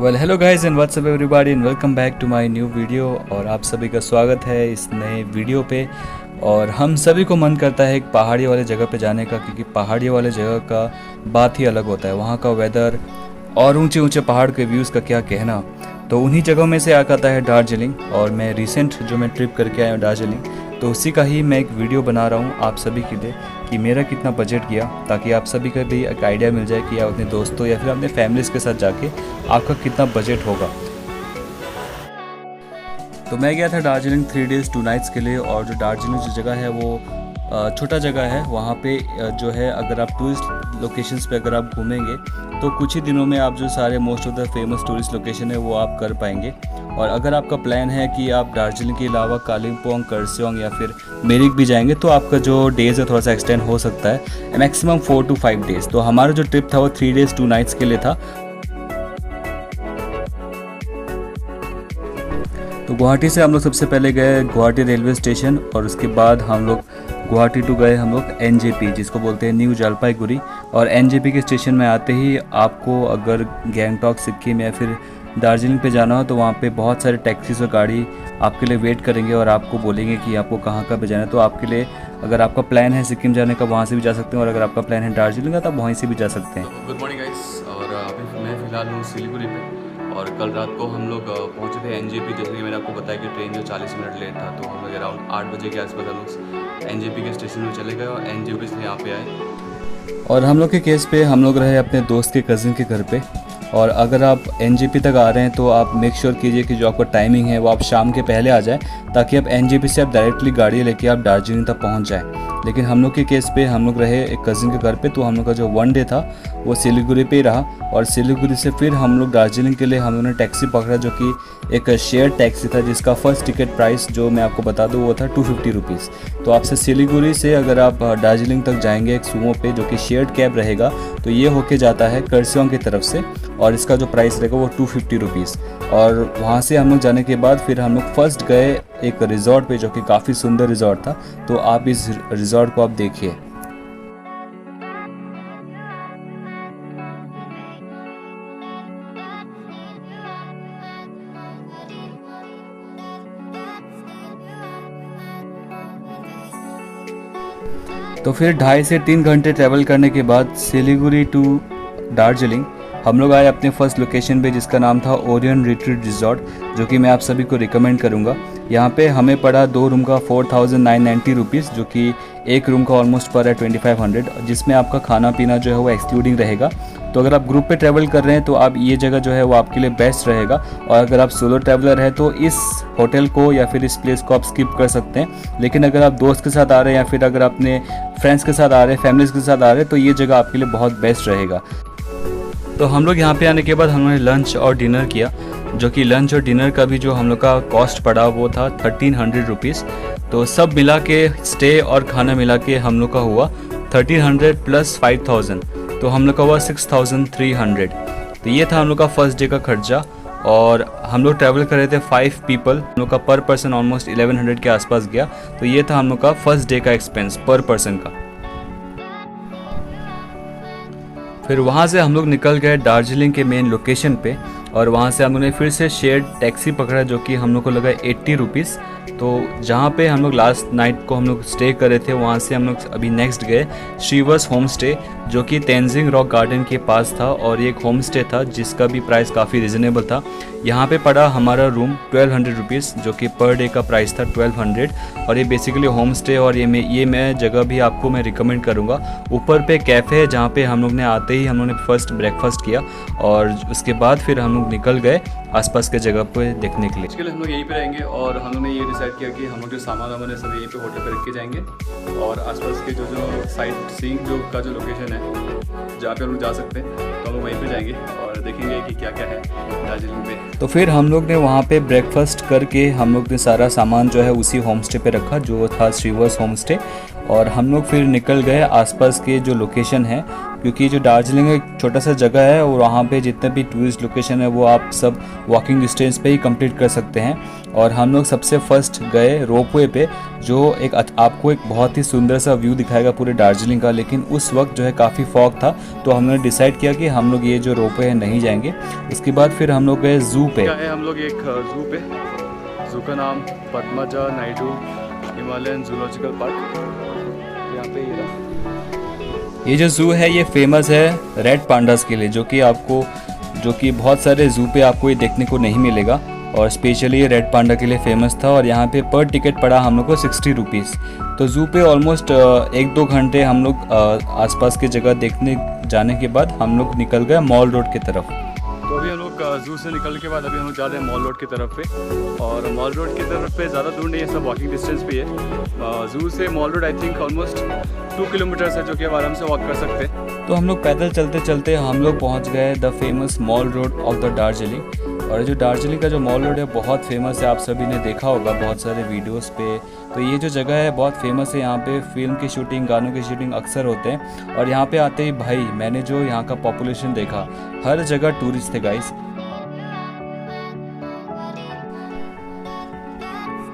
Well hello guys and what's up everybody and welcome back to my new video. और आप सभी का स्वागत है इस नए वीडियो पे। और हम सभी को मन करता है एक पहाड़ी वाले जगह पे जाने का, क्योंकि पहाड़ी वाले जगह का बात ही अलग होता है। वहाँ का वेदर और ऊंचे ऊंचे पहाड़ के व्यूज़ का क्या कहना। तो उन्हीं जगहों में से एक आता है दार्जिलिंग। और मैं रिसेंट जो मैं ट्रिप करके आया हूँ दार्जिलिंग, तो उसी का ही मैं एक वीडियो बना रहा हूँ आप सभी के लिए कि मेरा कितना बजट गया, ताकि आप सभी का भी एक आइडिया मिल जाए कि आप अपने दोस्तों या फिर अपने फैमिलीज़ के साथ जाके आपका कितना बजट होगा। तो मैं गया था दार्जिलिंग 3 डेज़ 2 नाइट्स के लिए। और जो दार्जिलिंग जो जगह है वो छोटा जगह है। वहाँ पे जो है, अगर आप टूरिस्ट लोकेशंस पे अगर आप घूमेंगे तो कुछ ही दिनों में आप जो सारे most of the famous tourist location है वो आप कर पाएंगे। और अगर आपका प्लान है कि आप दार्जिलिंग के अलावा कालिम्पोंग, कर्सियंग या फिर मेरिक भी जाएंगे, तो आपका जो डेज़ है थोड़ा सा एक्सटेंड हो सकता है, मैक्सिमम 4 to 5 डेज़। तो हमारा जो ट्रिप था वो 3 डेज़ 2 नाइट्स के लिए था। तो गुवाहाटी से हम लोग सबसे पहले गए गुवाहाटी रेलवे स्टेशन, और उसके बाद हम लोग गुवाहाटी टू गए हम लोग एनजेपी, जिसको बोलते हैं न्यू जलपाईगुड़ी। और एनजेपी के स्टेशन में आते ही आपको अगर गैंगटॉक, सिक्किम या फिर दार्जिलिंग पे जाना हो, तो वहाँ पे बहुत सारे टैक्सीज और गाड़ी आपके लिए वेट करेंगे और आपको बोलेंगे कि आपको कहाँ पे जाना है। तो आपके लिए, अगर आपका प्लान है सिक्किम जाने का, वहाँ से भी जा सकते हैं, और अगर आपका प्लान है दार्जिलिंग का, तो आप वहीं से भी जा सकते हैं। Good morning guys. और अभी मैं फ़िलहाल हूँ सिलीगुड़ी पे। और कल रात को हम लोग पहुँचे थे एनजेपी। जैसे कि मैंने आपको बताया कि ट्रेन जो 40 मिनट लेट था, तो हम लोग अराउंड 8 बजे के आसपास हम लोग एनजेपी के स्टेशन में चले गए और एनजेपी से यहाँ पे आए। और हम लोग के केस पे हम लोग रहे अपने दोस्त के कज़न के घर पे। और अगर आप एनजेपी तक आ रहे हैं तो आप मेक श्योर कीजिए कि जो आपका टाइमिंग है वो आप शाम के पहले आ जाए, ताकि आप एनजेपी से आप डायरेक्टली गाड़ी लेके आप दार्जिलिंग तक पहुंच जाएं। लेकिन हम लोग के केस पे हम लोग रहे एक कज़न के घर पे, तो हम लोग का जो 1 डे था वो सिलीगुड़ी पे ही रहा। और सिलीगुड़ी से फिर हम लोग दार्जिलिंग के लिए हम लोगों ने टैक्सी पकड़ा, जो कि एक शेयर टैक्सी था, जिसका फर्स्ट टिकट प्राइस जो मैं आपको बता दूं वो था 250 रुपीज़। तो आपसे सिलीगुड़ी से अगर आप दार्जिलिंग तक जाएंगे एक सुमो पे, जो कि शेयर्ड कैब रहेगा, तो ये होके जाता है कर्सियंग की तरफ से, और इसका जो प्राइस रहेगा वो 250 रुपीज़। और वहाँ से हम लोग जाने के बाद फिर हम लोग फर्स्ट गए एक रिज़ॉर्ट पे, जो कि काफ़ी सुंदर रिज़ॉर्ट था। तो आप इस रिज़ॉर्ट को आप देखिए। तो फिर 2.5 से 3 घंटे ट्रैवल करने के बाद सिलीगुड़ी टू दार्जिलिंग हम लोग आए अपने फर्स्ट लोकेशन पे, जिसका नाम था ओरियन रिट्रीट रिजॉर्ट, जो कि मैं आप सभी को रिकमेंड करूँगा। यहाँ पे हमें पड़ा 2 रूम का 4990 रुपीज़, जो कि एक रूम का ऑलमोस्ट पर है 2500, जिसमें आपका खाना पीना जो है वो एक्सक्लूडिंग रहेगा। तो अगर आप ग्रुप पे ट्रैवल कर रहे हैं तो आप ये जगह जो है वो आपके लिए बेस्ट रहेगा। और अगर आप सोलो ट्रैवलर है तो इस होटल को या फिर इस प्लेस को आप स्किप कर सकते हैं। लेकिन अगर आप दोस्त के साथ आ रहे हैं या फिर अगर अपने फ्रेंड्स के साथ आ रहे हैं, फैमिलीज़ के साथ आ रहे हैं, तो ये जगह आपके लिए बहुत बेस्ट रहेगा। तो हम लोग यहाँ पे आने के बाद हमने लंच और डिनर किया, जो कि लंच और डिनर का भी जो हम लोग का कॉस्ट पड़ा वो था 1300 रुपीज़। तो सब मिला के, स्टे और खाना मिला के हम लोग का हुआ 1300 प्लस 5000, तो हम लोग का हुआ 6300। तो ये था हम लोग का फर्स्ट डे का खर्चा। और हम लोग ट्रैवल कर रहे थे 5 पीपल, हम लोग का पर पर्सन ऑलमोस्ट 1100 के आसपास गया। तो ये था हम लोग का फर्स्ट डे का एक्सपेंस पर पर्सन का। फिर वहाँ से हम लोग निकल गए दार्जिलिंग के मेन लोकेशन पे, और वहाँ से हम लोग ने फिर से शेयर्ड टैक्सी पकड़ा, जो कि हम लोग को लगा 80 रुपीज़। तो जहाँ पे हम लोग लास्ट नाइट को हम लोग स्टे कर रहे थे, वहाँ से हम लोग अभी नेक्स्ट गए श्रीवर्स होम स्टे, जो कि तेंजिंग रॉक गार्डन के पास था। और ये एक होम स्टे था जिसका भी प्राइस काफ़ी रिजनेबल था। यहाँ पे पड़ा हमारा रूम 1200 रुपीज़, जो कि पर डे का प्राइस था 1200। और ये बेसिकली होम स्टे, और ये मैं जगह भी आपको मैं रिकमेंड करूँगा। ऊपर पे कैफ़े है, जहाँ पे हम लोग ने आते ही हम लोग ने फर्स्ट ब्रेकफास्ट किया, और उसके बाद फिर हम लोग निकल गए आसपास के जगह पे देखने के लिए। इसके लिए हम लोग यहीं पे रहेंगे, और हम लोग ने ये डिसाइड किया कि हम लोग जो सामान वामान है सब यहीं पे होटल पे रख के जाएंगे। और आसपास के जो साइट सीइंग जो का जो लोकेशन है जहाँ पे हम लोग जा सकते हैं, तो हम लोग वहीं पे जाएंगे और देखेंगे कि क्या क्या है दार्जिलिंग पे। तो फिर हम लोग ने वहाँ पे ब्रेकफास्ट करके हम लोग ने सारा सामान जो है उसी होम स्टे पे रखा, जो था श्रीवर्स होम स्टे। और हम लोग फिर निकल गए आसपास के जो लोकेशन है, क्योंकि जो दार्जिलिंग एक छोटा सा जगह है और वहाँ पे जितने भी टूरिस्ट लोकेशन है वो आप सब वॉकिंग डिस्टेंस पे ही कंप्लीट कर सकते हैं। और हम लोग सबसे फर्स्ट गए रोपवे पे, जो एक आपको एक बहुत ही सुंदर सा व्यू दिखाएगा पूरे दार्जिलिंग का। लेकिन उस वक्त जो है काफ़ी फॉग था, तो हमने डिसाइड किया कि हम लोग ये जो रोपवे है नहीं जाएंगे। उसके बाद फिर हम लोग गए ज़ू पे। हम लोग एक ज़ू पे, ज़ू का नाम Padmaja Naidu Himalayan zoological park. यहाँ पे ये जो ज़ू है ये फेमस है रेड पांडास के लिए, जो कि बहुत सारे ज़ू पे आपको ये देखने को नहीं मिलेगा, और स्पेशली ये रेड पांडा के लिए फेमस था। और यहाँ पे पर टिकट पड़ा हम लोग को 60 रुपीज़। तो ज़ू पे ऑलमोस्ट 1-2 घंटे हम लोग आसपास की जगह देखने जाने के बाद हम लोग निकल गए मॉल रोड की तरफ। तो अभी हम लोग ज़ू से निकलने के बाद अभी हम लोग जा रहे हैं मॉल रोड की तरफ पे। और मॉल रोड की तरफ पे ज़्यादा दूर नहीं है, सब वॉकिंग डिस्टेंस पे है। ज़ू से mall road I think almost 2 kilometres है, जो कि आप आराम से वॉक कर सकते हैं। तो हम लोग पैदल चलते चलते हम लोग पहुंच गए the famous mall road of the Darjeeling. और जो दार्जिलिंग का जो मॉल रोड है बहुत फेमस है, आप सभी ने देखा होगा बहुत सारे वीडियोस पे। तो ये जो जगह है बहुत फेमस है, यहाँ पे फिल्म की शूटिंग, गानों की शूटिंग अक्सर होते हैं। और यहाँ पे आते ही भाई मैंने जो यहाँ का पॉपुलेशन देखा, हर जगह टूरिस्ट थे गाइस।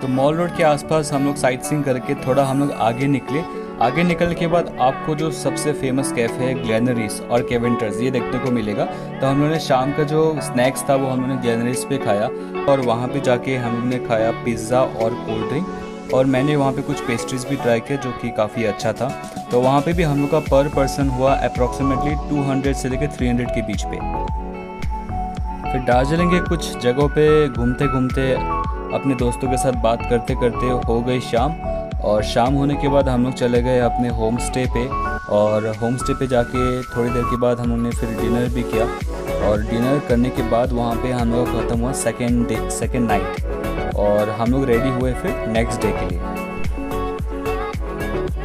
तो मॉल रोड के आसपास हम लोग साइट सीइंग करके थोड़ा हम लोग आगे निकले। आगे निकलने के बाद आपको जो सबसे फेमस कैफ़े है ग्लेनरीज और केवेंटर्स ये देखने को मिलेगा। तो हम लोगों ने शाम का जो स्नैक्स था वो हम लोगों ने ग्लेनरीज पे खाया, और वहाँ पे जाके हम लोगों ने खाया पिज़्ज़ा और कोल्ड ड्रिंक। और मैंने वहाँ पे कुछ पेस्ट्रीज भी ट्राई किया, जो कि काफ़ी अच्छा था। तो वहाँ पे भी हम लोग का पर पर्सन हुआ अप्रॉक्सीमेटली 200 से लेकर 300 के बीच पे। फिर दार्जिलिंग के कुछ जगहों पे घूमते घूमते अपने दोस्तों के साथ बात करते करते हो गई शाम। और शाम होने के बाद हम लोग चले गए अपने होम स्टे पे। और होम स्टे पे जाके थोड़ी देर के बाद हमने फिर डिनर भी किया। और डिनर करने के बाद वहाँ पे हम लोग ख़त्म हुआ सेकेंड नाइट। और हम लोग रेडी हुए फिर नेक्स्ट डे के लिए।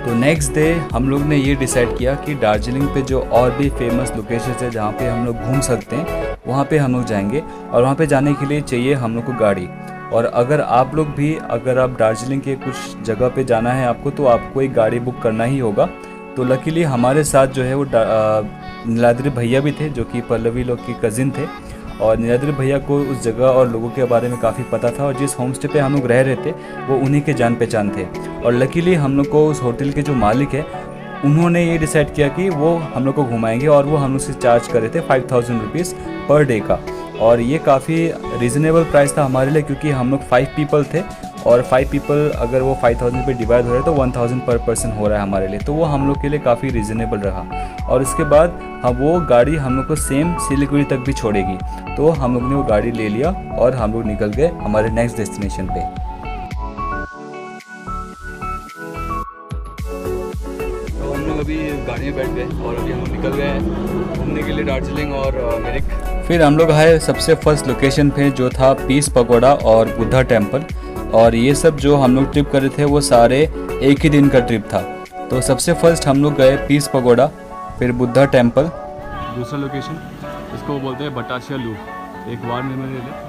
तो नेक्स्ट डे हम लोग ने ये डिसाइड किया कि दार्जिलिंग पे जो और भी फेमस लोकेशन है जहाँ पे हम लोग घूम सकते हैं, वहाँ पे हम लोग जाएंगे। और वहाँ पे जाने के लिए चाहिए हम लोग को गाड़ी। और अगर आप लोग भी, अगर आप दार्जिलिंग के कुछ जगह पे जाना है आपको, तो आपको एक गाड़ी बुक करना ही होगा। तो लकीली हमारे साथ जो है वो नीलाद्री भैया भी थे, जो कि पल्लवी लोग की कज़िन थे। और नीलाद्री भैया को उस जगह और लोगों के बारे में काफ़ी पता था, और जिस होम स्टे पे हम लोग रह रहे थे वो उन्हीं के जान पहचान थे। और लकीली हम लोग को उस होटल के जो मालिक है उन्होंने ये डिसाइड किया कि वो हम लोग को घुमाएंगे, और वो हम लोग से चार्ज कर रहे थे 5000 रुपीज़ पर डे का। और ये काफ़ी रीज़नेबल प्राइस था हमारे लिए, क्योंकि हम लोग 5 पीपल थे। और 5 पीपल अगर वो 5000 पे डिवाइड हो रहा है तो 1000 पर पर्सन हो रहा है हमारे लिए। तो वो हम लोग के लिए काफ़ी रीज़नेबल रहा। और उसके बाद वो गाड़ी हम लोग को सेम सिलीगुड़ी तक भी छोड़ेगी। तो हम लोग ने वो गाड़ी ले लिया और हम लोग निकल गए हमारे नेक्स्ट डेस्टिनेशन पे। तो हम लोग अभी गाड़ी में बैठ गए और अभी हम लोग निकल गए हैं घूमने के लिए दार्जिलिंग और मिरिक। फिर हम लोग आए सबसे फर्स्ट लोकेशन पे, जो था पीस पगोड़ा और बुद्धा टेम्पल। और ये सब जो हम लोग ट्रिप कर रहे थे वो सारे एक ही दिन का ट्रिप था। तो सबसे फर्स्ट हम लोग गए पीस पगोड़ा, फिर बुद्धा टेम्पल। दूसरा लोकेशन इसको बोलते हैं बतासिया लू, एक वार मेमोरियल है।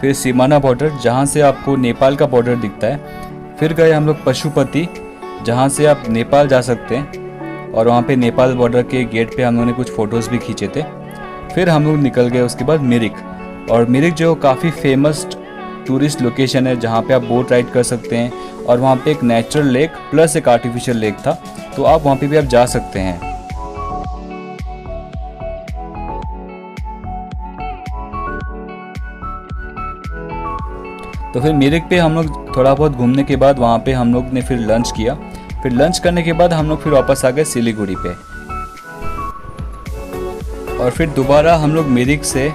फिर सीमाना बॉर्डर, जहाँ से आपको नेपाल का बॉर्डर दिखता है। फिर गए हम लोग पशुपति, जहाँ से आप नेपाल जा सकते हैं। और वहाँ पे नेपाल बॉर्डर के गेट पे हम लोगों ने कुछ फ़ोटोज़ भी खींचे थे। फिर हम लोग निकल गए उसके बाद मिरिक। और मिरिक जो काफ़ी फेमस टूरिस्ट लोकेशन है, जहाँ पे आप बोट राइड कर सकते हैं। और वहाँ पे एक नेचुरल लेक प्लस एक आर्टिफिशियल लेक था, तो आप वहाँ पे भी आप जा सकते हैं। तो फिर मिरिक पे हम लोग थोड़ा बहुत घूमने के बाद वहाँ पे हम लोग ने फिर लंच किया। फिर लंच करने के बाद हम लोग फिर वापस आ गए सिलीगुड़ी पे। और फिर दोबारा हम लोग मिरिक से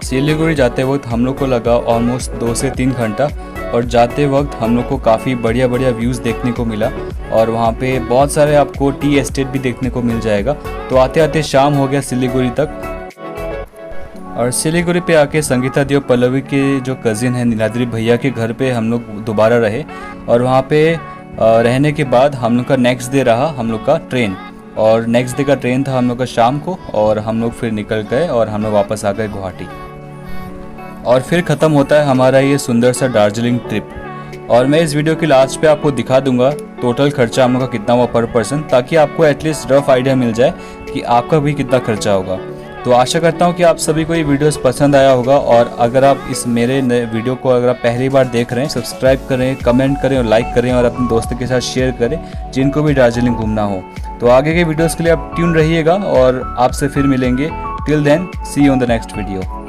सिलीगुड़ी जाते वक्त हम लोग को लगा ऑलमोस्ट 2 से 3 घंटा। और जाते वक्त हम लोग को काफ़ी बढ़िया बढ़िया व्यूज़ देखने को मिला। और वहाँ पे बहुत सारे आपको टी एस्टेट भी देखने को मिल जाएगा। तो आते आते शाम हो गया सिलीगुड़ी तक। और सिलीगुड़ी पे आके संगीता दी और पल्लवी के जो कज़िन है नीलाद्री भैया के घर पे हम लोग दोबारा रहे। और वहाँ पे रहने के बाद हम लोग का नेक्स्ट डे रहा हम लोग का ट्रेन। और नेक्स्ट डे का ट्रेन था हम लोग का शाम को। और हम लोग फिर निकल गए और हम लोग वापस आ गए गुवाहाटी। और फिर ख़त्म होता है हमारा ये सुंदर सा दार्जिलिंग ट्रिप। और मैं इस वीडियो की लास्ट पे आपको दिखा दूंगा टोटल खर्चा हम लोग का कितना हुआ पर पर्सन, ताकि आपको एटलीस्ट रफ आइडिया मिल जाए कि आपका भी कितना खर्चा होगा। तो आशा करता हूँ कि आप सभी को ये वीडियोस पसंद आया होगा, और अगर आप इस मेरे नए वीडियो को अगर आप पहली बार देख रहे हैं, सब्सक्राइब करें, कमेंट करें और लाइक करें, और अपने दोस्तों के साथ शेयर करें जिनको भी दार्जिलिंग घूमना हो। तो आगे के वीडियोज़ के लिए आप ट्यून रहिएगा और आपसे फिर मिलेंगे। Till then, see you on the next video.